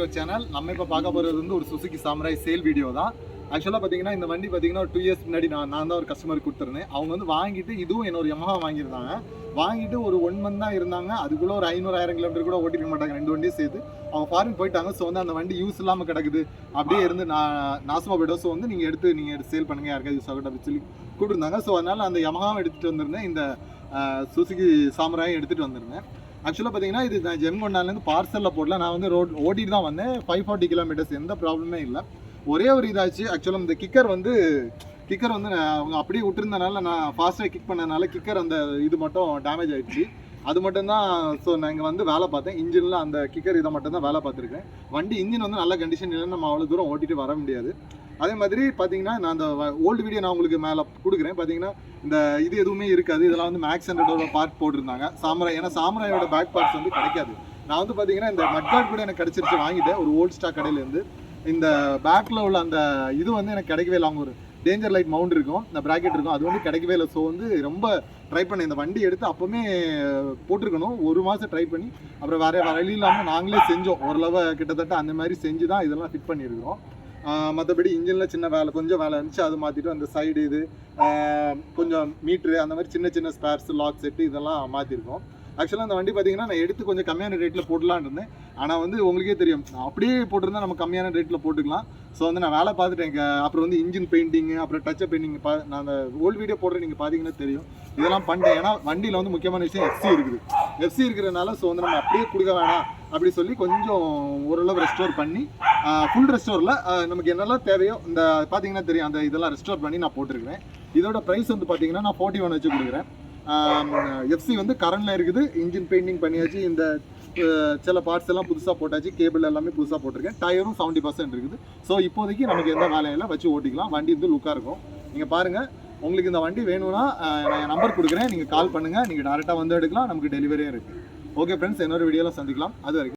To channel. நம்ம இப்போ பார்க்க போகிறது வந்து ஒரு சுசுகி சாம்ராய் சேல் வீடியோ தான். ஆக்சுவலாக பார்த்தீங்கன்னா இந்த வண்டி பார்த்தீங்கன்னா ஒரு 2 இயர்ஸ் முன்னாடி நான் தான் ஒரு கஸ்டமருக்கு கொடுத்துருந்தேன். அவங்க வந்து வாங்கிட்டு இதுவும் என்னோட Yamaha வாங்கியிருந்தாங்க. வாங்கிட்டு ஒரு 1 மந்த் தான் இருந்தாங்க. அதுக்குள்ளே ஒரு 500-1000 கிலோமீட்டர் கூட ஓட்டிருக்க மாட்டாங்க, 2 வண்டியும் சேர்த்து. அவங்க ஃபாரின் போயிட்டாங்க. ஸோ வந்து அந்த வண்டி யூஸ் இல்லாமல் கிடக்குது, அப்படியே இருந்து நாசமாக போய்டும். ஸோ வந்து நீங்கள் எடுத்து சேல் பண்ணுங்கள், யாருக்காவது யூஸ் ஆகட்டும் அப்படின்னு சொல்லி கூப்பிட்டுருந்தாங்க. ஸோ அதனால் அந்த Yamaha எடுத்துகிட்டு வந்திருந்தேன், இந்த சுசுகி சாம்ராயும் எடுத்துகிட்டு வந்திருந்தேன். ஆக்சுவலாக பார்த்தீங்கன்னா இது நான் ஜென்கொண்டாலேருந்து பார்சலில் போடல. நான் வந்து ஓட்டிட்டு தான் வந்தேன். 540 கிலோமீட்டர்ஸ், எந்த ப்ராப்ளமே இல்லை. ஒரே ஒரு இதாச்சு. ஆக்சுவலாக இந்த கிக்கர் வந்து அவங்க அப்படியே விட்டுருந்தனால, நான் ஃபாஸ்ட்டாக கிக் பண்ணனால கிக்கர் அந்த இது மட்டும் டேமேஜ் ஆகிடுச்சு. அது மட்டும்தான். ஸோ நான் இங்கே வந்து வேலை பார்த்தேன். இன்ஜினில் அந்த கிக்கர் இதை மட்டும் தான் வேலை பார்த்துருக்கேன். வண்டி இன்ஜின் வந்து நல்ல கண்டிஷன் இல்லைன்னு நம்ம அவ்வளோ தூரம் ஓட்டிட்டு வர முடியாது. அதே மாதிரி பார்த்தீங்கன்னா நான் அந்த ஓல்டு வீடியோ நான் உங்களுக்கு மேலே கொடுக்குறேன். பார்த்தீங்கன்னா இந்த இது எதுவுமே இருக்காது. இதெல்லாம் வந்து மேக்ஸ் 100 பார்ட் போட்டிருந்தாங்க சாம்ராய். ஏன்னா சாம்ராயோட பேக் பார்ட்ஸ் வந்து கிடைக்காது. நான் வந்து பார்த்தீங்கன்னா இந்த மட்கார்ட் கூட எனக்கு கிடச்சிருச்சு, வாங்கிட்டேன் ஒரு ஓல்ட் ஸ்டாக் கடையிலேருந்து. இந்த பேக்கில் உள்ள அந்த இது வந்து எனக்கு கிடைக்கவே இல்லை. அவங்க ஒரு டேஞ்சர் லைட் மவுண்ட் இருக்கும், இந்த ப்ராக்கெட் இருக்கும், அது வந்து கிடைக்கவே இல்லை. ஸோ வந்து ரொம்ப ட்ரை பண்ணேன். இந்த வண்டி எடுத்து அப்போவுமே போட்டிருக்கணும். 1 மாதம் ட்ரை பண்ணி அப்புறம் வேறு வழி இல்லாமல் நாங்களே செஞ்சோம். ஓரளவு கிட்டத்தட்ட அந்த மாதிரி செஞ்சு தான் இதெல்லாம் ஃபிட் பண்ணியிருக்கிறோம். மற்றபடி இன்ஜினில் சின்ன வேலை, கொஞ்சம் வேலை இருந்துச்சு, அது மாற்றிட்டு அந்த சைடு இது கொஞ்சம் மீட்ரு, அந்த மாதிரி சின்ன சின்ன ஸ்பேர்ஸ், லாக் செட்டு இதெல்லாம் மாற்றிருக்கோம். ஆக்சுவலாக அந்த வண்டி பார்த்தீங்கன்னா நான் எடுத்து கொஞ்சம் கம்மியான ரேட்டில் போடலான்னு இருந்தேன். ஆனால் வந்து உங்களுக்கே தெரியும், அப்படியே போட்டிருந்தா நம்ம கம்மியான ரேட்டில் போட்டுக்கலாம். ஸோ வந்து நான் வேலை பார்த்துட்டேன். அப்புறம் வந்து இன்ஜின் பெயிண்டிங்கு, அப்புறம் டச்சப் பெயிண்டிங் நான் அந்த ஓல்டு வீடியோ போடுறேன், நீங்கள் பார்த்தீங்கன்னா தெரியும். இதெல்லாம் பண்ணிட்டேன். ஏன்னா வண்டியில் வந்து முக்கியமான விஷயம் எஃப்சி இருக்கிறதுனால. ஸோ வந்து நம்ம அப்படியே கொடுக்க வேணாம் அப்படி சொல்லி கொஞ்சம் ஓரளவு ரெஸ்டோர் பண்ணி, ஃபுல் ரெஸ்டோரில் நமக்கு என்னெல்லாம் தேவையோ இந்த பார்த்தீங்கன்னா தெரியும், அந்த இதெல்லாம் ரெஸ்டோர் பண்ணி நான் போட்டிருக்கிறேன். இதோட ப்ரைஸ் வந்து பார்த்தீங்கன்னா நான் 41 வச்சு கொடுக்குறேன். எஃப்சி வந்து கரண்டில் இருக்குது, இன்ஜின் பெயிண்டிங் பண்ணியாச்சு, இந்த சில பார்ட்ஸ் எல்லாம் புதுசாக போட்டாச்சு, கேபிள் எல்லாமே புதுசாக போட்டிருக்கேன், டயரும் 70% இருக்குது. ஸோ இப்போதைக்கு நமக்கு எந்த வேலையெல்லாம் வச்சு ஓட்டிக்கலாம். வண்டி வந்து லுக்காக இருக்கும். நீங்கள் பாருங்கள். உங்களுக்கு இந்த வண்டி வேணும்னா நான் என் நம்பர் கொடுக்குறேன், நீங்கள் கால் பண்ணுங்கள். நீங்கள் டேரெக்டாக வந்து எடுக்கலாம், நமக்கு டெலிவரியும் இருக்குது. ஓகே ஃப்ரெண்ட்ஸ், இன்னொரு வீடியோவில் சந்திக்கலாம். அது வரைக்கும்.